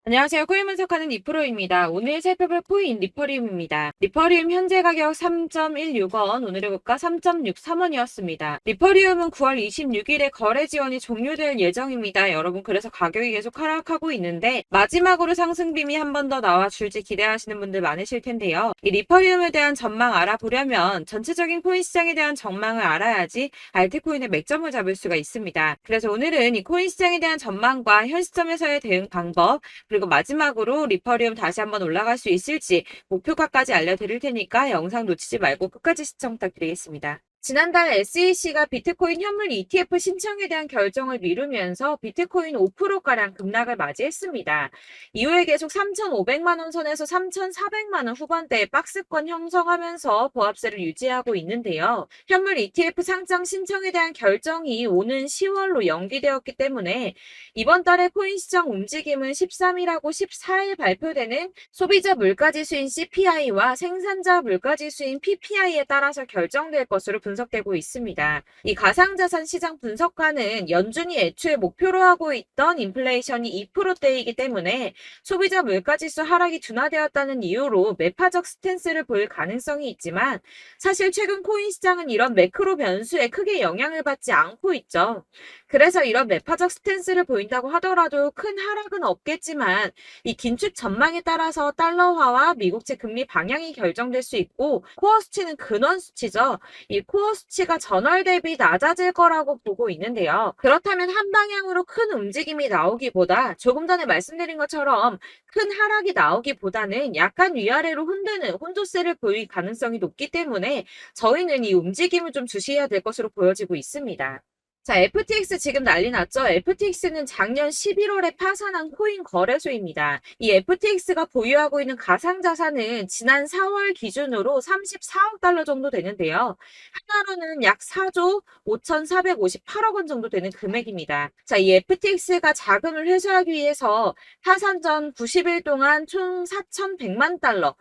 안녕하세요. 코인 분석하는 이프로입니다. 오늘 살펴볼 코인 리퍼리움입니다. 리퍼리움 현재 가격 3.16원, 오늘의 고가 3.63원이었습니다. 리퍼리움은 9월 26일에 거래 지원이 종료될 예정입니다. 여러분, 그래서 가격이 계속 하락하고 있는데 마지막으로 상승 빔이 한 번 더 나와 줄지 기대하시는 분들 많으실 텐데요. 이 리퍼리움에 대한 전망 알아보려면 전체적인 코인 시장에 대한 전망을 알아야지 알트코인의 맥점을 잡을 수가 있습니다. 그래서 오늘은 이 코인 시장에 대한 전망과 현 시점에서의 대응 방법, 그리고 마지막으로 리퍼리움 다시 한번 올라갈 수 있을지 목표가까지 알려드릴 테니까 영상 놓치지 말고 끝까지 시청 부탁드리겠습니다. 지난달 SEC가 비트코인 현물 ETF 신청에 대한 결정을 미루면서 비트코인 5%가량 급락을 맞이했습니다. 이후에 계속 3,500만 원 선에서 3,400만 원 후반대의 박스권 형성하면서 보합세를 유지하고 있는데요. 현물 ETF 상장 신청에 대한 결정이 오는 10월로 연기되었기 때문에 이번 달에 코인 시장 움직임은 13일하고 14일 발표되는 소비자 물가지수인 CPI와 생산자 물가지수인 PPI에 따라서 결정될 것으로 분석되고 있습니다. 이 가상자산 시장 분석가는 연준이 애초에 목표로 하고 있던 인플레이션이 2%대이기 때문에 소비자 물가지수 하락이 둔화되었다는 이유로 매파적 스탠스를 보일 가능성이 있지만 사실 최근 코인 시장은 이런 매크로 변수에 크게 영향을 받지 않고 있죠. 그래서 이런 매파적 스탠스를 보인다고 하더라도 큰 하락은 없겠지만 이 긴축 전망에 따라서 달러화와 미국채 금리 방향이 결정될 수 있고 코어 수치는 근원 수치죠. 이 코어 수치가 전월 대비 낮아질 거라고 보고 있는데요. 그렇다면 한 방향으로 큰 움직임이 나오기보다 조금 전에 말씀드린 것처럼 큰 하락이 나오기보다는 약간 위아래로 흔드는 혼조세를 보일 가능성이 높기 때문에 저희는 이 움직임을 좀 주시해야 될 것으로 보여지고 있습니다. 자, FTX 지금 난리 났죠? FTX는 작년 11월에 파산한 코인 거래소입니다. 이 FTX가 보유하고 있는 가상자산은 지난 4월 기준으로 34억 달러 정도 되는데요. 하나로는 약 4조 5,458억 원 정도 되는 금액입니다. 자, 이 FTX가 자금을 회수하기 위해서 파산 전 90일 동안 총 4,100만 달러,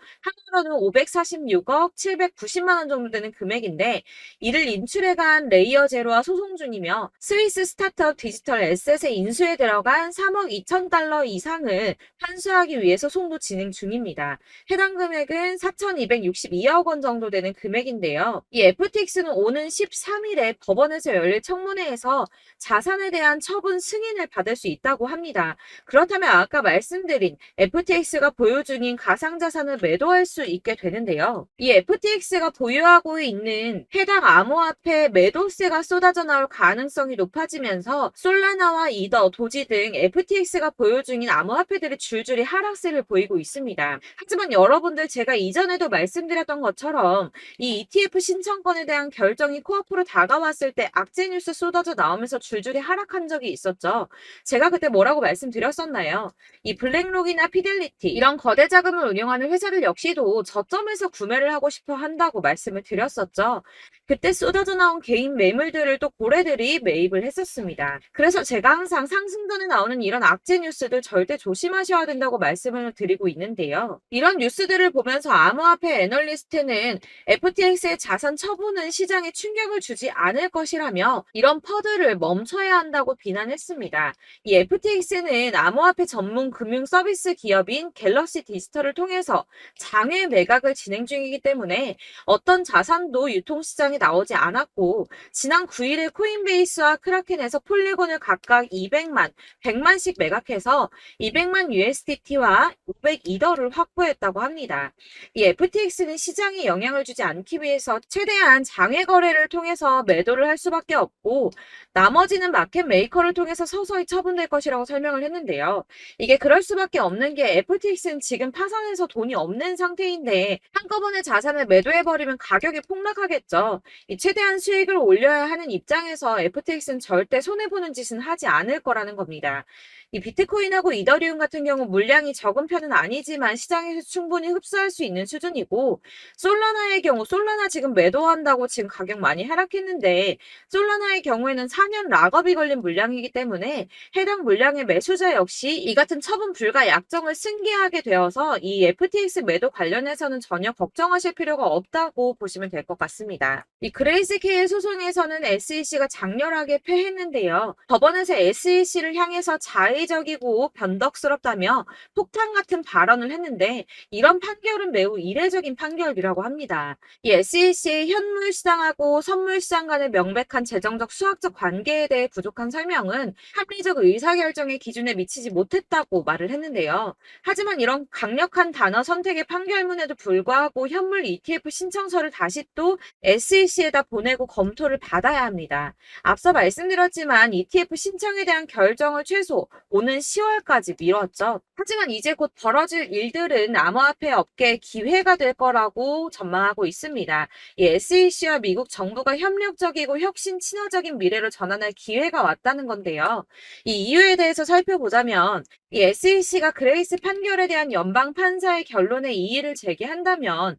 하나로는 546억 790만 원 정도 되는 금액인데, 이를 인출해간 레이어 제로와 소송 중이며 스위스 스타트업 디지털 에셋의 인수에 들어간 3억 2천 달러 이상을 환수하기 위해서 소송도 진행 중입니다. 해당 금액은 4,262억 원 정도 되는 금액인데요. 이 FTX는 오는 13일에 법원에서 열릴 청문회에서 자산에 대한 처분 승인을 받을 수 있다고 합니다. 그렇다면 아까 말씀드린 FTX가 보유 중인 가상자산을 매도할 수 있게 되는데요. 이 FTX가 보유하고 있는 해당 암호화폐 매도세가 쏟아져 나올 가능성이 높아지면서 솔라나와 이더, 도지 등 FTX가 보유 중인 암호화폐들이 줄줄이 하락세를 보이고 있습니다. 하지만 여러분들, 제가 이전에도 말씀드렸던 것처럼 이 ETF 신청권에 대한 결정이 코앞으로 다가왔을 때 악재 뉴스 쏟아져 나오면서 줄줄이 하락한 적이 있었죠. 제가 그때 뭐라고 말씀드렸었나요? 이 블랙록이나 피델리티, 이런 거대 자금을 운영하는 회사들 역시도 저점에서 구매를 하고 싶어 한다고 말씀을 드렸었죠. 그때 쏟아져 나온 개인 매물들을 또 고래들이 매입을 했었습니다. 그래서 제가 항상 상승전에 나오는 이런 악재 뉴스들 절대 조심하셔야 된다고 말씀을 드리고 있는데요. 이런 뉴스들을 보면서 암호화폐 애널리스트는 FTX의 자산 처분은 시장에 충격을 주지 않을 것이라며 이런 퍼들을 멈춰야 한다고 비난했습니다. 이 FTX는 암호화폐 전문 금융 서비스 기업인 갤럭시 디지털을 통해서 장외 매각을 진행 중이기 때문에 어떤 자산도 유통시장에 나오지 않았고, 지난 9일에 코인베이스와 크라켄에서 폴리곤을 각각 200만, 100만씩 매각해서 200만 USDT와 500이더를 확보했다고 합니다. 이 FTX는 시장에 영향을 주지 않기 위해서 최대한 장외 거래를 통해서 매도를 할 수밖에 없고, 나머지는 마켓 메이커를 통해서 서서히 처분될 것이라고 설명을 했는데요. 이게 그럴 수밖에 없는 게 FTX는 지금 파산해서 돈이 없는 상태인데 한꺼번에 자산을 매도해버리면 가격이 폭락하겠죠. 이 최대한 수익을 올려야 하는 입장에서 FTX는 절대 손해보는 짓은 하지 않을 거라는 겁니다. 이 비트코인하고 이더리움 같은 경우 물량이 적은 편은 아니지만 시장에서 충분히 흡수할 수 있는 수준이고, 솔라나의 경우 솔라나 지금 매도한다고 지금 가격 많이 하락했는데 솔라나의 경우에는 4년 락업이 걸린 물량이기 때문에 해당 물량의 매수자 역시 이 같은 처분 불가 약정을 승계하게 되어서 이 FTX 매도 관련해서는 전혀 걱정하실 필요가 없다고 보시면 될 것 같습니다. 이 그레이스케일 소송에서는 SEC가 장렬하게 패했는데요. 법원에서 SEC를 향해서 자의 인위적이고 변덕스럽다며 폭탄 같은 발언을 했는데 이런 판결은 매우 이례적인 판결이라고 합니다. 이 SEC의 현물 시장하고 선물 시장 간의 명백한 재정적 수학적 관계에 대해 부족한 설명은 합리적 의사결정의 기준에 미치지 못했다고 말을 했는데요. 하지만 이런 강력한 단어 선택의 판결문에도 불구하고 현물 ETF 신청서를 다시 또 SEC에다 보내고 검토를 받아야 합니다. 앞서 말씀드렸지만 ETF 신청에 대한 결정을 최소 오는 10월까지 미뤘죠. 하지만 이제 곧 벌어질 일들은 암호화폐 업계의 기회가 될 거라고 전망하고 있습니다. 이 SEC와 미국 정부가 협력적이고 혁신 친화적인 미래로 전환할 기회가 왔다는 건데요. 이 이유에 대해서 살펴보자면 이 SEC가 그레이스 판결에 대한 연방 판사의 결론에 이의를 제기한다면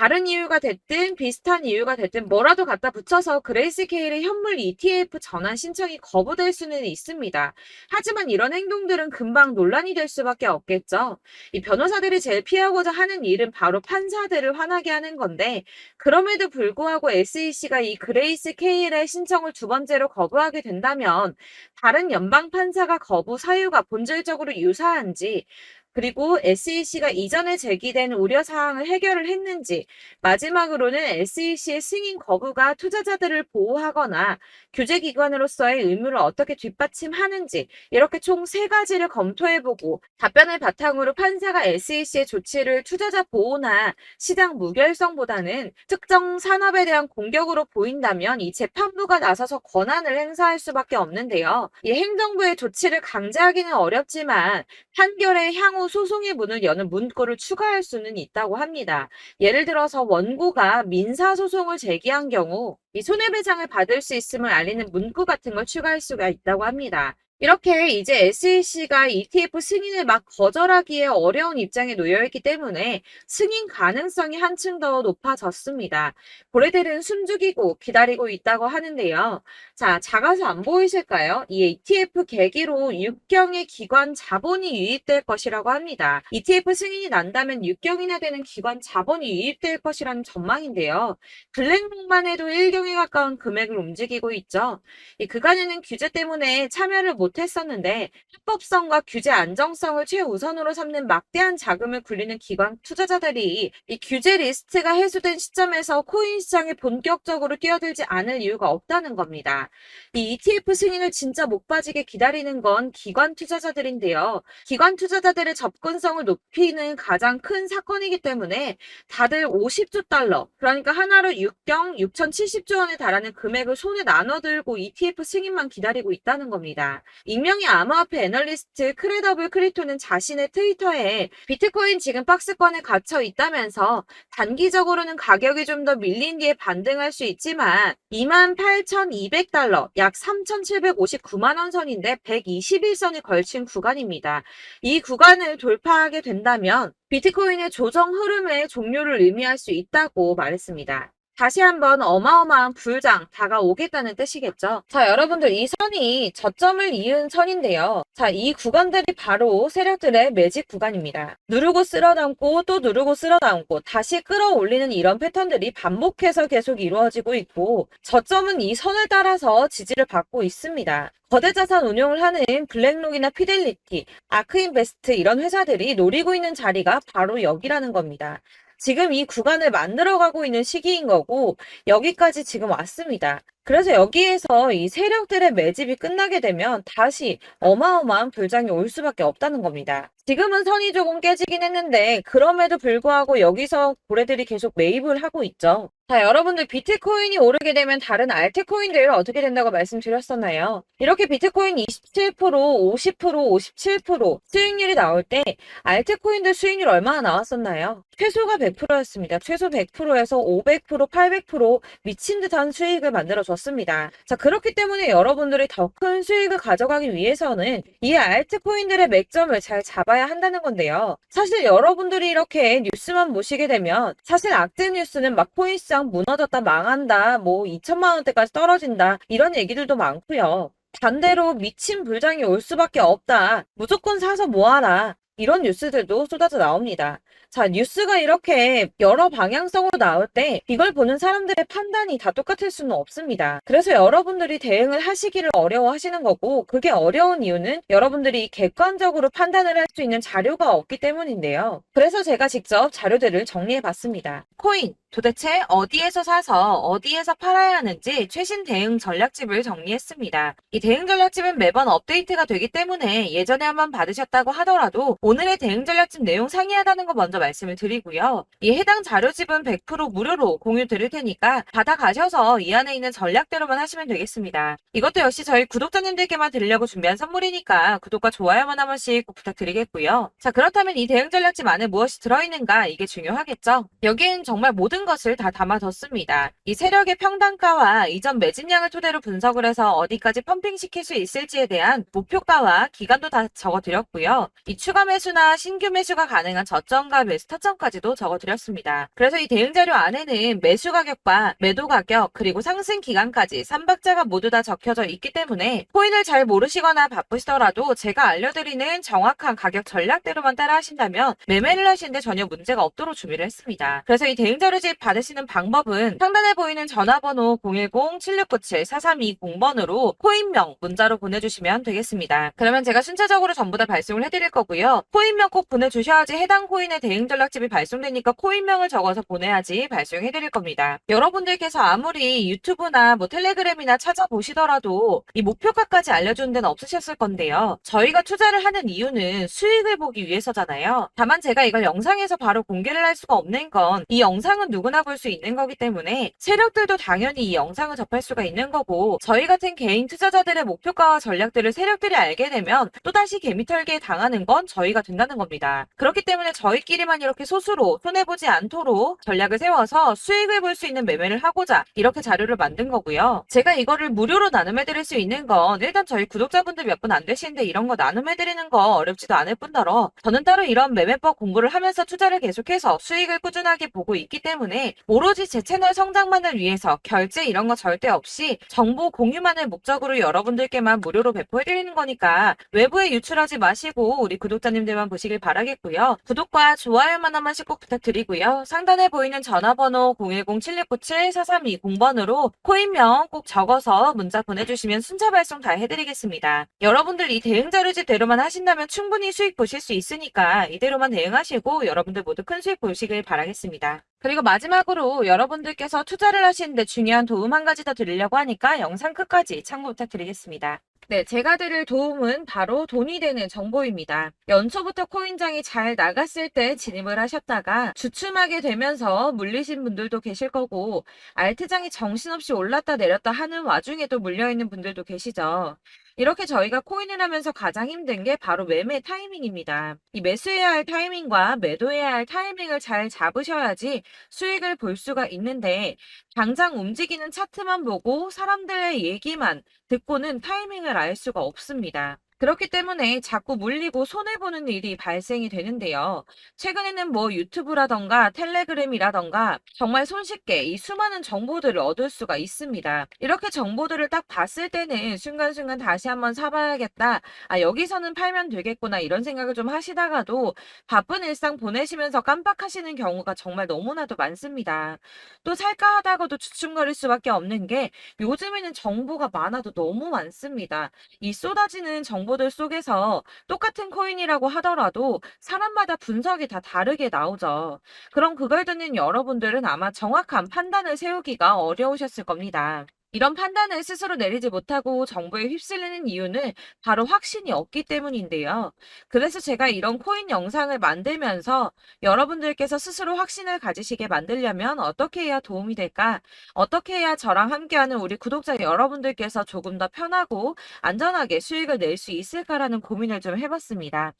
다른 이유가 됐든 비슷한 이유가 됐든 뭐라도 갖다 붙여서 그레이스케일의 현물 ETF 전환 신청이 거부될 수는 있습니다. 하지만 이런 행동들은 금방 논란이 될 수밖에 없겠죠. 이 변호사들이 제일 피하고자 하는 일은 바로 판사들을 화나게 하는 건데 그럼에도 불구하고 SEC가 이 그레이스케일의 신청을 두 번째로 거부하게 된다면 다른 연방 판사가 거부 사유가 본질적으로 유사한지 그리고 SEC가 이전에 제기된 우려사항을 해결을 했는지, 마지막으로는 SEC의 승인 거부가 투자자들을 보호하거나 규제기관으로서의 의무를 어떻게 뒷받침하는지, 이렇게 총 3가지를 검토해보고 답변을 바탕으로 판사가 SEC의 조치를 투자자 보호나 시장 무결성보다는 특정 산업에 대한 공격으로 보인다면 이 재판부가 나서서 권한을 행사할 수밖에 없는데요. 이 행정부의 조치를 강제하기는 어렵지만 판결에 향후 소송의 문을 여는 문구를 추가할 수는 있다고 합니다. 예를 들어서 원고가 민사소송을 제기한 경우 이 손해배상을 받을 수 있음을 알리는 문구 같은 걸 추가할 수가 있다고 합니다. 이렇게 이제 SEC가 ETF 승인을 막 거절하기에 어려운 입장에 놓여있기 때문에 승인 가능성이 한층 더 높아졌습니다. 고래들은 숨죽이고 기다리고 있다고 하는데요. 자, 작아서 안 보이실까요? 이 ETF 계기로 육경의 기관 자본이 유입될 것이라고 합니다. ETF 승인이 난다면 6경이나 되는 기관 자본이 유입될 것이라는 전망인데요. 블랙록만 해도 1경에 가까운 금액을 움직이고 있죠. 이 그간에는 규제 때문에 참여를 못했었는데 합법성과 규제 안정성을 최우선으로 삼는 막대한 자금을 굴리는 기관 투자자들이 이 규제 리스트가 해소된 시점에서 코인 시장에 본격적으로 뛰어들지 않을 이유가 없다는 겁니다. 이 ETF 승인을 진짜 목 빠지게 기다리는 건 기관 투자자들인데요. 기관 투자자들의 접근성을 높이는 가장 큰 사건이기 때문에 다들 50조 달러, 그러니까 하나로 6경 6,070조 원에 달하는 금액을 손에 나눠들고 ETF 승인만 기다리고 있다는 겁니다. 익명의 암호화폐 애널리스트 크레더블 크리토는 자신의 트위터에 비트코인 지금 박스권에 갇혀 있다면서 단기적으로는 가격이 좀 더 밀린 뒤에 반등할 수 있지만 28,200달러, 약 3,759만 원 선인데 121선이 걸친 구간입니다. 이 구간을 돌파하게 된다면 비트코인의 조정 흐름의 종료를 의미할 수 있다고 말했습니다. 다시 한번 어마어마한 불장 다가오겠다는 뜻이겠죠. 자, 여러분들 이 선이 저점을 이은 선인데요. 자, 이 구간들이 바로 세력들의 매직 구간입니다. 누르고 쓸어담고 또 누르고 쓸어담고 다시 끌어올리는 이런 패턴들이 반복해서 계속 이루어지고 있고 저점은 이 선을 따라서 지지를 받고 있습니다. 거대 자산 운용을 하는 블랙록이나 피델리티, 아크인베스트 이런 회사들이 노리고 있는 자리가 바로 여기라는 겁니다. 지금 이 구간을 만들어가고 있는 시기인 거고 여기까지 지금 왔습니다. 그래서 여기에서 이 세력들의 매집이 끝나게 되면 다시 어마어마한 불장이 올 수밖에 없다는 겁니다. 지금은 선이 조금 깨지긴 했는데 그럼에도 불구하고 여기서 고래들이 계속 매입을 하고 있죠. 자, 여러분들 비트코인이 오르게 되면 다른 알트코인들 어떻게 된다고 말씀드렸었나요? 이렇게 비트코인 27%, 50%, 57% 수익률이 나올 때 알트코인들 수익률 얼마나 나왔었나요? 최소가 100%였습니다. 최소 100%에서 500%, 800% 미친 듯한 수익을 만들어줬습니다. 자, 그렇기 때문에 여러분들이 더 큰 수익을 가져가기 위해서는 이 알트코인들의 맥점을 잘 잡아야 한다는 건데요. 사실 여러분들이 이렇게 뉴스만 보시게 되면 사실 악재 뉴스는 막 코인 시장 무너졌다, 망한다, 뭐 2천만 원대까지 떨어진다 이런 얘기들도 많고요. 반대로 미친 불장이 올 수밖에 없다. 무조건 사서 모아라. 이런 뉴스들도 쏟아져 나옵니다. 자, 뉴스가 이렇게 여러 방향성으로 나올 때 이걸 보는 사람들의 판단이 다 똑같을 수는 없습니다. 그래서 여러분들이 대응을 하시기를 어려워하시는 거고, 그게 어려운 이유는 여러분들이 객관적으로 판단을 할 수 있는 자료가 없기 때문인데요. 그래서 제가 직접 자료들을 정리해 봤습니다. 코인, 도대체 어디에서 사서 어디에서 팔아야 하는지 최신 대응 전략집을 정리했습니다. 이 대응 전략집은 매번 업데이트가 되기 때문에 예전에 한번 받으셨다고 하더라도 오늘의 대응 전략집 내용 상이하다는 거 먼저 말씀을 드리고요. 이 해당 자료집은 100% 무료로 공유 드릴 테니까 받아가셔서 이 안에 있는 전략대로만 하시면 되겠습니다. 이것도 역시 저희 구독자님들께만 드리려고 준비한 선물이니까 구독과 좋아요만 한 번씩 꼭 부탁드리겠고요. 자, 그렇다면 이 대응 전략집 안에 무엇이 들어있는가, 이게 중요하겠죠? 여기엔 정말 모든 것을 다 담아뒀습니다. 이 세력의 평단가와 이전 매집량을 토대로 분석을 해서 어디까지 펌핑시킬 수 있을지에 대한 목표가와 기간도 다 적어드렸고요. 이 추가 매수나 신규 매수가 가능한 저점과 매수 타점까지도 적어드렸습니다. 그래서 이 대응 자료 안에는 매수 가격과 매도 가격, 그리고 상승 기간까지 3박자가 모두 다 적혀져 있기 때문에 코인을 잘 모르시거나 바쁘시더라도 제가 알려드리는 정확한 가격 전략대로만 따라 하신다면 매매를 하시는데 전혀 문제가 없도록 준비를 했습니다. 그래서 이 대응 자료집 받으시는 방법은 상단에 보이는 전화번호 010-7697-4320번으로 코인명 문자로 보내주시면 되겠습니다. 그러면 제가 순차적으로 전부 다 발송을 해드릴 거고요. 코인명 꼭 보내주셔야지 해당 코인의 대응 전략집이 발송되니까 코인명을 적어서 보내야지 발송해드릴 겁니다. 여러분들께서 아무리 유튜브나 텔레그램이나 찾아보시더라도 이 목표가까지 알려주는 데는 없으셨을 건데요. 저희가 투자를 하는 이유는 수익을 보기 위해서잖아요. 다만 제가 이걸 영상에서 바로 공개를 할 수가 없는 건 이 영상은 누구나 볼 수 있는 거기 때문에 세력들도 당연히 이 영상을 접할 수가 있는 거고, 저희 같은 개인 투자자들의 목표가와 전략들을 세력들이 알게 되면 또다시 개미털기에 당하는 건 저희가 된다는 겁니다. 그렇기 때문에 저희끼리만 이렇게 소수로 손해보지 않도록 전략을 세워서 수익을 볼 수 있는 매매를 하고자 이렇게 자료를 만든 거고요. 제가 이거를 무료로 나눔해드릴 수 있는 건 일단 저희 구독자분들 몇 분 안 되시는데 이런 거 나눔해드리는 거 어렵지도 않을 뿐더러 저는 따로 이런 매매법 공부를 하면서 투자를 계속해서 수익을 꾸준하게 보고 있기 때문에 오로지 제 채널 성장만을 위해서 결제 이런 거 절대 없이 정보 공유만을 목적으로 여러분들께만 무료로 배포해드리는 거니까 외부에 유출하지 마시고 우리 구독자님들만 보시길 바라겠고요. 구독과 좋아요만 한 번씩 꼭 부탁드리고요. 상단에 보이는 전화번호 010-7697-4320번으로 코인명 꼭 적어서 문자 보내주시면 순차 발송 다 해드리겠습니다. 여러분들 이 대응 자료집대로만 하신다면 충분히 수익 보실 수 있으니까 이대로만 대응하시고 여러분들 모두 큰 수익 보시길 바라겠습니다. 그리고 마지막으로 여러분들께서 투자를 하시는데 중요한 도움 한 가지 더 드리려고 하니까 영상 끝까지 참고 부탁드리겠습니다. 네, 제가 드릴 도움은 바로 돈이 되는 정보입니다. 연초부터 코인장이 잘 나갔을 때 진입을 하셨다가 주춤하게 되면서 물리신 분들도 계실 거고, 알트장이 정신없이 올랐다 내렸다 하는 와중에도 물려있는 분들도 계시죠. 이렇게 저희가 코인을 하면서 가장 힘든 게 바로 매매 타이밍입니다. 이 매수해야 할 타이밍과 매도해야 할 타이밍을 잘 잡으셔야지 수익을 볼 수가 있는데, 당장 움직이는 차트만 보고 사람들의 얘기만 듣고는 타이밍을 알 수가 없습니다. 그렇기 때문에 자꾸 물리고 손해보는 일이 발생이 되는데요. 최근에는 유튜브라던가 텔레그램이라던가 정말 손쉽게 이 수많은 정보들을 얻을 수가 있습니다. 이렇게 정보들을 딱 봤을 때는 순간순간 다시 한번 사봐야겠다. 아, 여기서는 팔면 되겠구나. 이런 생각을 좀 하시다가도 바쁜 일상 보내시면서 깜빡하시는 경우가 정말 너무나도 많습니다. 또 살까 하다가도 주춤거릴 수밖에 없는 게 요즘에는 정보가 많아도 너무 많습니다. 이 쏟아지는 정보들 속에서 똑같은 코인이라고 하더라도 사람마다 분석이 다 다르게 나오죠. 그럼 그걸 듣는 여러분들은 아마 정확한 판단을 세우기가 어려우셨을 겁니다. 이런 판단을 스스로 내리지 못하고 정보에 휩쓸리는 이유는 바로 확신이 없기 때문인데요. 그래서 제가 이런 코인 영상을 만들면서 여러분들께서 스스로 확신을 가지시게 만들려면 어떻게 해야 도움이 될까? 어떻게 해야 저랑 함께하는 우리 구독자 여러분들께서 조금 더 편하고 안전하게 수익을 낼 수 있을까라는 고민을 좀 해봤습니다.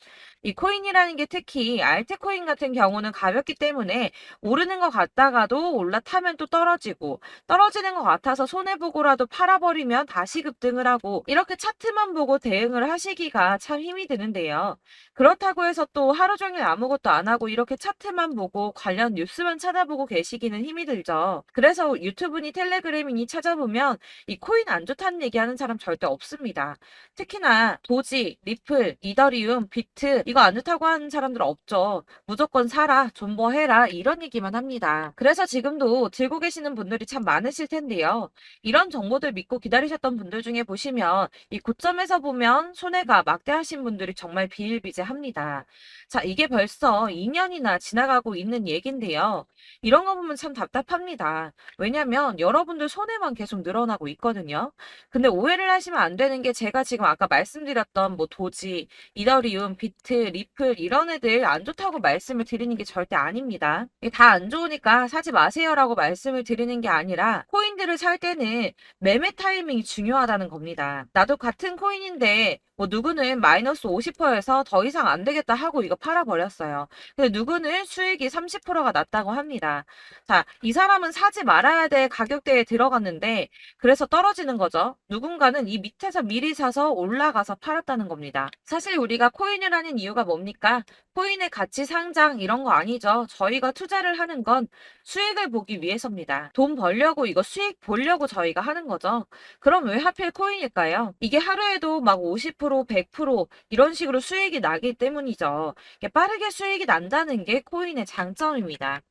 이 코인이라는 게 특히 알트코인 같은 경우는 가볍기 때문에 오르는 것 같다가도 올라타면 또 떨어지고, 떨어지는 것 같아서 손해보고라도 팔아버리면 다시 급등을 하고, 이렇게 차트만 보고 대응을 하시기가 참 힘이 드는데요. 그렇다고 해서 또 하루 종일 아무것도 안 하고 이렇게 차트만 보고 관련 뉴스만 찾아보고 계시기는 힘이 들죠. 그래서 유튜브니 텔레그램이니 찾아보면 이 코인 안 좋다는 얘기하는 사람 절대 없습니다. 특히나 도지, 리플, 이더리움, 비트 이거 안 좋다고 하는 사람들 없죠. 무조건 사라, 존버해라 이런 얘기만 합니다. 그래서 지금도 들고 계시는 분들이 참 많으실 텐데요. 이런 정보들 믿고 기다리셨던 분들 중에 보시면 이 고점에서 보면 손해가 막대하신 분들이 정말 비일비재합니다. 자, 이게 벌써 2년이나 지나가고 있는 얘긴데요. 이런 거 보면 참 답답합니다. 왜냐면 여러분들 손해만 계속 늘어나고 있거든요. 근데 오해를 하시면 안 되는 게 제가 지금 아까 말씀드렸던 뭐 도지, 이더리움, 비트, 리플 이런 애들 안 좋다고 말씀을 드리는 게 절대 아닙니다. 이게 다 안 좋으니까 사지 마세요라고 말씀을 드리는 게 아니라 코인들을 살 때는 매매 타이밍이 중요하다는 겁니다. 나도 같은 코인인데 뭐 누구는 마이너스 50%에서 더 이상 안 되겠다 하고 이거 팔아버렸어요. 근데 누구는 수익이 30%가 났다고 합니다. 자, 이 사람은 사지 말아야 될 가격대에 들어갔는데 그래서 떨어지는 거죠. 누군가는 이 밑에서 미리 사서 올라가서 팔았다는 겁니다. 사실 우리가 코인을 하는 이유가 뭡니까? 코인의 가치 상장 이런 거 아니죠. 저희가 투자를 하는 건 수익을 보기 위해서입니다. 돈 벌려고 이거 수익 보려고 저희가 하는 거죠. 그럼 왜 하필 코인일까요? 이게 하루에도 막 50%, 100% 이런 식으로 수익이 나기 때문이죠. 이게 빠르게 수익이 난다는 게 코인의 장점입니다.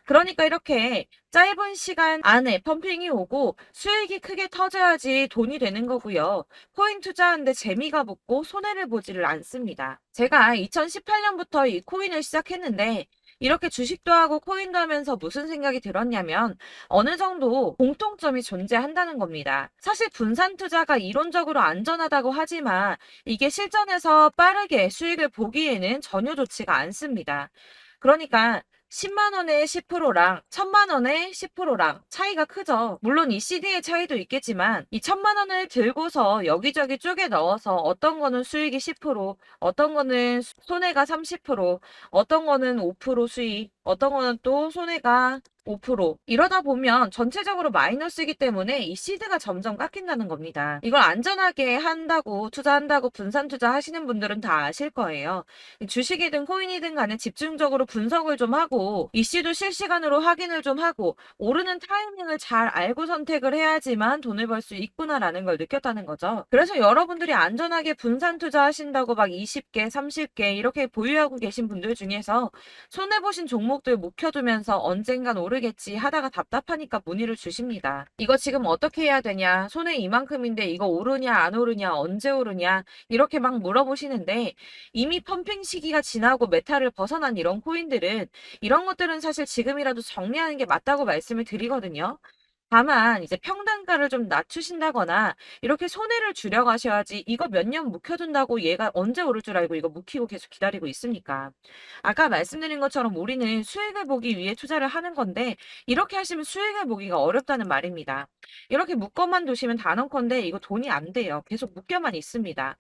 그러니까 이렇게 짧은 시간 안에 펌핑이 오고 수익이 크게 터져야지 돈이 되는 거고요. 코인 투자하는데 재미가 붙고 손해를 보지를 않습니다. 제가 2018년부터 이 코인을 시작했는데 이렇게 주식도 하고 코인도 하면서 무슨 생각이 들었냐면 어느 정도 공통점이 존재한다는 겁니다. 사실 분산 투자가 이론적으로 안전하다고 하지만 이게 실전에서 빠르게 수익을 보기에는 전혀 좋지가 않습니다. 그러니까 10만 원에 10%랑 1000만 원에 10%랑 차이가 크죠. 물론 이 CD의 차이도 있겠지만 이 1000만 원을 들고서 여기저기 쪼개 넣어서 어떤 거는 수익이 10%, 어떤 거는 손해가 30%, 어떤 거는 5% 수익, 어떤 거는 또 손해가 5% 이러다 보면 전체적으로 마이너스이기 때문에 이 시드가 점점 깎인다는 겁니다. 이걸 안전하게 한다고 투자한다고 분산 투자하시는 분들은 다 아실 거예요. 주식이든 코인이든 간에 집중적으로 분석을 좀 하고 이슈도 실시간으로 확인을 좀 하고 오르는 타이밍을 잘 알고 선택을 해야지만 돈을 벌 수 있구나라는 걸 느꼈다는 거죠. 그래서 여러분들이 안전하게 분산 투자하신다고 막 20개, 30개 이렇게 보유하고 계신 분들 중에서 손해보신 종목들 묵혀두면서 언젠간 오르겠지 하다가 답답하니까 문의를 주십니다. 이거 지금 어떻게 해야 되냐? 손해 이만큼인데 이거 오르냐 안 오르냐 언제 오르냐 이렇게 막 물어보시는데 이미 펌핑 시기가 지나고 메타를 벗어난 이런 코인들은 이런 것들은 사실 지금이라도 정리하는 게 맞다고 말씀을 드리거든요. 다만 이제 평단가를 좀 낮추신다거나 이렇게 손해를 줄여가셔야지 이거 몇 년 묵혀둔다고 얘가 언제 오를 줄 알고 이거 묵히고 계속 기다리고 있습니까? 아까 말씀드린 것처럼 우리는 수익을 보기 위해 투자를 하는 건데 이렇게 하시면 수익을 보기가 어렵다는 말입니다. 이렇게 묶어만 두시면 단언컨대 이거 돈이 안 돼요. 계속 묶여만 있습니다.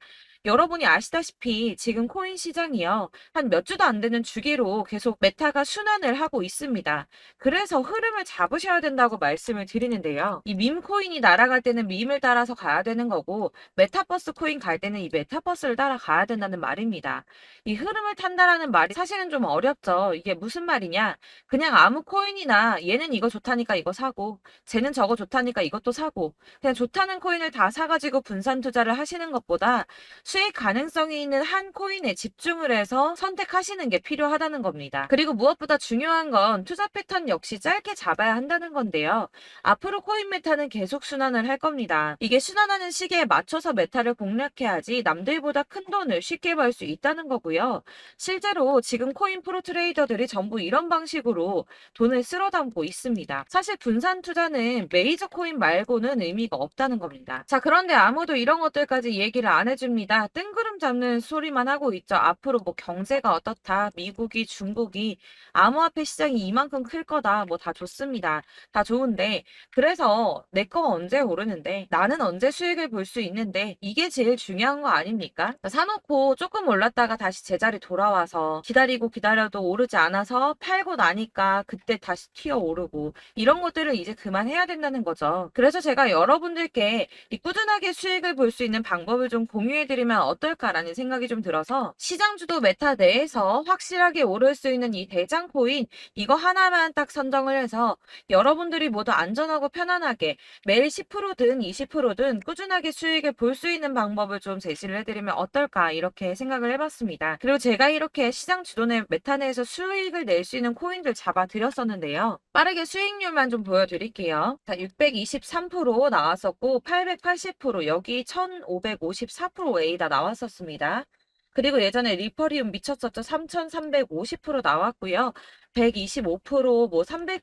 여러분이 아시다시피 지금 코인 시장이요. 한 몇 주도 안 되는 주기로 계속 메타가 순환을 하고 있습니다. 그래서 흐름을 잡으셔야 된다고 말씀을 드리는데요. 이 밈 코인이 날아갈 때는 밈을 따라서 가야 되는 거고 메타버스 코인 갈 때는 이 메타버스를 따라가야 된다는 말입니다. 이 흐름을 탄다라는 말이 사실은 좀 어렵죠. 이게 무슨 말이냐? 그냥 아무 코인이나 얘는 이거 좋다니까 이거 사고 쟤는 저거 좋다니까 이것도 사고 그냥 좋다는 코인을 다 사가지고 분산 투자를 하시는 것보다 수익 가능성이 있는 한 코인에 집중을 해서 선택하시는 게 필요하다는 겁니다. 그리고 무엇보다 중요한 건 투자 패턴 역시 짧게 잡아야 한다는 건데요. 앞으로 코인 메타는 계속 순환을 할 겁니다. 이게 순환하는 시기에 맞춰서 메타를 공략해야지 남들보다 큰 돈을 쉽게 벌 수 있다는 거고요. 실제로 지금 코인 프로 트레이더들이 전부 이런 방식으로 돈을 쓸어 담고 있습니다. 사실 분산 투자는 메이저 코인 말고는 의미가 없다는 겁니다. 자, 그런데 아무도 이런 것들까지 얘기를 안 해줍니다. 뜬구름 잡는 소리만 하고 있죠. 앞으로 뭐 경제가 어떻다, 미국이, 중국이, 암호화폐 시장이 이만큼 클 거다, 뭐 다 좋습니다. 다 좋은데, 그래서 내 거 언제 오르는데, 나는 언제 수익을 볼 수 있는데, 이게 제일 중요한 거 아닙니까? 사놓고 조금 올랐다가 다시 제자리 돌아와서 기다리고 기다려도 오르지 않아서 팔고 나니까 그때 다시 튀어 오르고, 이런 것들을 이제 그만해야 된다는 거죠. 그래서 제가 여러분들께 이 꾸준하게 수익을 볼 수 있는 방법을 좀 공유해드리면 보여드리면 어떨까라는 생각이 좀 들어서 시장주도 메타 내에서 확실하게 오를 수 있는 이 대장 코인 이거 하나만 딱 선정을 해서 여러분들이 모두 안전하고 편안하게 매일 10%든 20%든 꾸준하게 수익을 볼 수 있는 방법을 좀 제시를 해드리면 어떨까 이렇게 생각을 해봤습니다. 그리고 제가 이렇게 시장 주도내 메타 내에서 수익을 낼 수 있는 코인들 잡아드렸었는데요. 빠르게 수익률만 좀 보여드릴게요. 자, 623% 나왔었고 880% 여기 1554% A다 나왔었습니다. 그리고 예전에 리퍼리움 미쳤었죠. 3350% 나왔고요. 125%, 뭐 300%,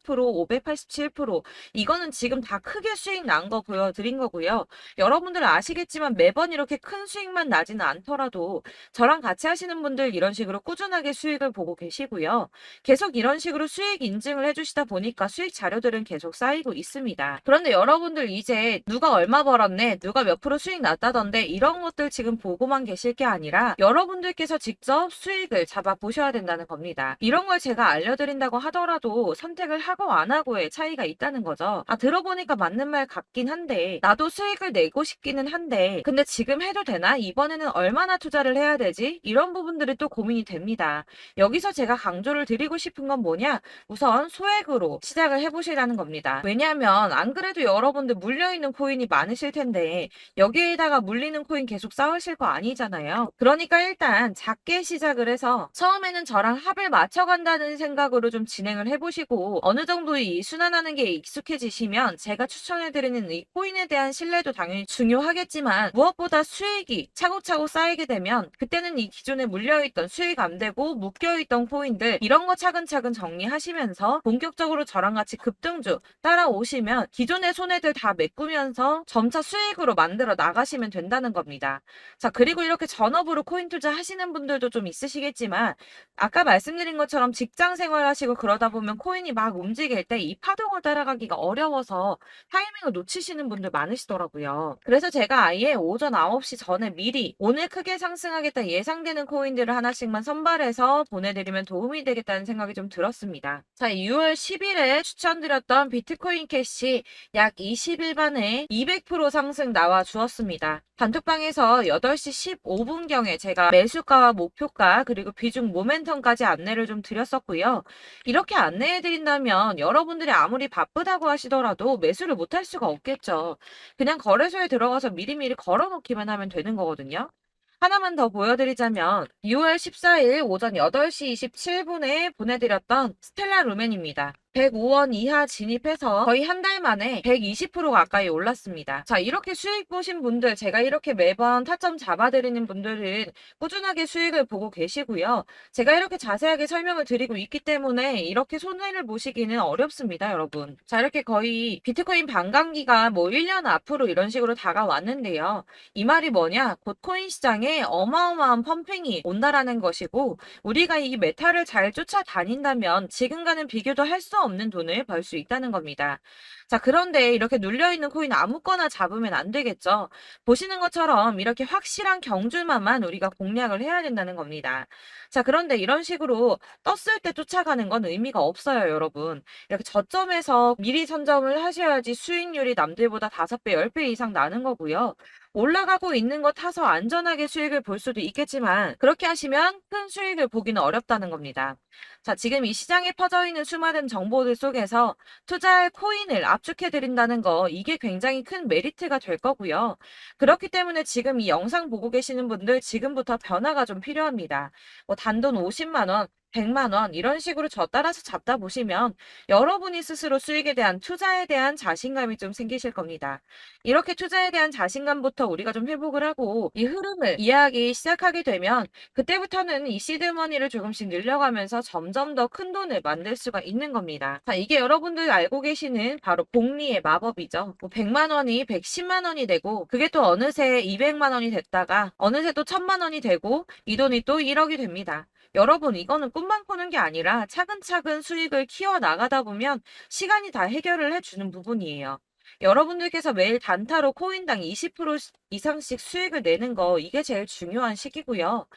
587% 이거는 지금 다 크게 수익 난 거 보여드린 거고요. 여러분들 아시겠지만 매번 이렇게 큰 수익만 나지는 않더라도 저랑 같이 하시는 분들 이런 식으로 꾸준하게 수익을 보고 계시고요. 계속 이런 식으로 수익 인증을 해주시다 보니까 수익 자료들은 계속 쌓이고 있습니다. 그런데 여러분들 이제 누가 얼마 벌었네, 누가 몇 프로 수익 났다던데 이런 것들 지금 보고만 계실 게 아니라 여러분들께서 직접 수익을 잡아 보셔야 된다는 겁니다. 이런 걸 제가 알려드린다고 하더라도 선택을 하고 안 하고의 차이가 있다는 거죠. 아, 들어보니까 맞는 말 같긴 한데 나도 수익을 내고 싶기는 한데 근데 지금 해도 되나? 이번에는 얼마나 투자를 해야 되지? 이런 부분들이 또 고민이 됩니다. 여기서 제가 강조를 드리고 싶은 건 뭐냐? 우선 소액으로 시작을 해보시라는 겁니다. 왜냐하면 안 그래도 여러분들 물려있는 코인이 많으실 텐데 여기에다가 물리는 코인 계속 쌓으실 거 아니잖아요. 그러니까 일단 작게 시작을 해서 처음에는 저랑 합을 맞춰간다는 생각으로 좀 진행을 해보시고 어느 정도 이 순환하는 게 익숙해지시면 제가 추천해드리는 이 코인에 대한 신뢰도 당연히 중요하겠지만 무엇보다 수익이 차곡차곡 쌓이게 되면 그때는 이 기존에 물려있던 수익 안 되고 묶여있던 코인들 이런 거 차근차근 정리하시면서 본격적으로 저랑 같이 급등주 따라오시면 기존의 손해들 다 메꾸면서 점차 수익으로 만들어 나가시면 된다는 겁니다. 자, 그리고 이렇게 전업으로 코인 투자 하시는 분들도 좀 있으시겠지만 아까 말씀드린 것처럼 직장 생활하시고 그러다 보면 코인이 막 움직일 때 이 파동을 따라가기가 어려워서 타이밍을 놓치시는 분들 많으시더라고요. 그래서 제가 아예 오전 9시 전에 미리 오늘 크게 상승하겠다 예상되는 코인들을 하나씩만 선발해서 보내드리면 도움이 되겠다는 생각이 좀 들었습니다. 자, 6월 10일에 추천드렸던 비트코인 캐시 약 20일 만에 200% 상승 나와 주었습니다. 단톡방에서 8시 15분경에 제가 매수가와 목표가 그리고 비중 모멘텀까지 안내를 좀 드렸었고요. 이렇게 안내해드린다면 여러분들이 아무리 바쁘다고 하시더라도 매수를 못할 수가 없겠죠. 그냥 거래소에 들어가서 미리미리 걸어놓기만 하면 되는 거거든요. 하나만 더 보여드리자면 6월 14일 오전 8시 27분에 보내드렸던 스텔라 루멘입니다. 105원 이하 진입해서 거의 한 달 만에 120% 가까이 올랐습니다. 자, 이렇게 수익 보신 분들, 제가 이렇게 매번 타점 잡아드리는 분들은 꾸준하게 수익을 보고 계시고요. 제가 이렇게 자세하게 설명을 드리고 있기 때문에 이렇게 손해를 보시기는 어렵습니다, 여러분. 자, 이렇게 거의 비트코인 반감기가 뭐 1년 앞으로 이런 식으로 다가왔는데요. 이 말이 뭐냐? 곧 코인 시장에 어마어마한 펌핑이 온다라는 것이고 우리가 이 메타를 잘 쫓아다닌다면 지금과는 비교도 할 수 없는 돈을 벌 수 있다는 겁니다. 자, 그런데 이렇게 눌려있는 코인 아무거나 잡으면 안 되겠죠. 보시는 것처럼 이렇게 확실한 경주만만 우리가 공략을 해야 된다는 겁니다. 자, 그런데 이런 식으로 떴을 때 쫓아가는 건 의미가 없어요, 여러분. 이렇게 저점에서 미리 선점을 하셔야지 수익률이 남들보다 5배, 10배 이상 나는 거고요. 올라가고 있는 거 타서 안전하게 수익을 볼 수도 있겠지만 그렇게 하시면 큰 수익을 보기는 어렵다는 겁니다. 자, 지금 이 시장에 퍼져 있는 수많은 정보들 속에서 투자할 코인을 압축해 드린다는 거 이게 굉장히 큰 메리트가 될 거고요. 그렇기 때문에 지금 이 영상 보고 계시는 분들 지금부터 변화가 좀 필요합니다. 뭐 단돈 50만 원, 100만 원 이런 식으로 저 따라서 잡다 보시면 여러분이 스스로 수익에 대한 투자에 대한 자신감이 좀 생기실 겁니다. 이렇게 투자에 대한 자신감부터 우리가 좀 회복을 하고 이 흐름을 이해하기 시작하게 되면 그때부터는 이 시드머니를 조금씩 늘려가면서 점점 더 큰 돈을 만들 수가 있는 겁니다. 자, 이게 여러분들 알고 계시는 바로 복리의 마법이죠. 뭐 100만 원이 110만 원이 되고 그게 또 어느새 200만 원이 됐다가 어느새 또 1000만 원이 되고 이 돈이 또 1억이 됩니다. 여러분, 이거는 꿈만 꾸는 게 아니라 차근차근 수익을 키워 나가다 보면 시간이 다 해결을 해주는 부분이에요. 여러분들께서 매일 단타로 코인당 20% 이상씩 수익을 내는 거 이게 제일 중요한 시기고요.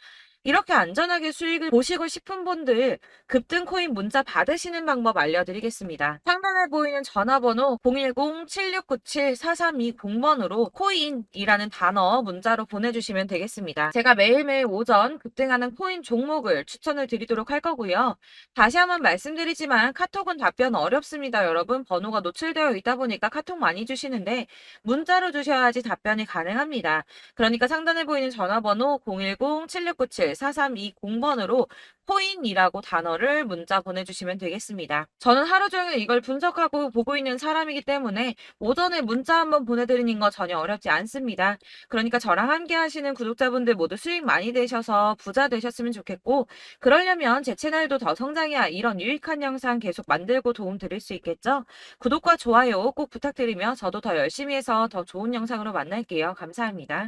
이렇게 안전하게 수익을 보시고 싶은 분들 급등 코인 문자 받으시는 방법 알려드리겠습니다. 상단에 보이는 전화번호 010-7697-4320번으로 코인이라는 단어 문자로 보내주시면 되겠습니다. 제가 매일매일 오전 급등하는 코인 종목을 추천을 드리도록 할 거고요. 다시 한번 말씀드리지만 카톡은 답변 어렵습니다. 여러분 번호가 노출되어 있다 보니까 카톡 많이 주시는데 문자로 주셔야지 답변이 가능합니다. 그러니까 상단에 보이는 전화번호 010-7697-4320번으로 코인이라고 단어를 문자 보내주시면 되겠습니다. 저는 하루 종일 이걸 분석하고 보고 있는 사람이기 때문에 오전에 문자 한번 보내드리는 거 전혀 어렵지 않습니다. 그러니까 저랑 함께 하시는 구독자분들 모두 수익 많이 되셔서 부자 되셨으면 좋겠고, 그러려면 제 채널도 더 성장해야 이런 유익한 영상 계속 만들고 도움 드릴 수 있겠죠? 구독과 좋아요 꼭 부탁드리며 저도 더 열심히 해서 더 좋은 영상으로 만날게요. 감사합니다.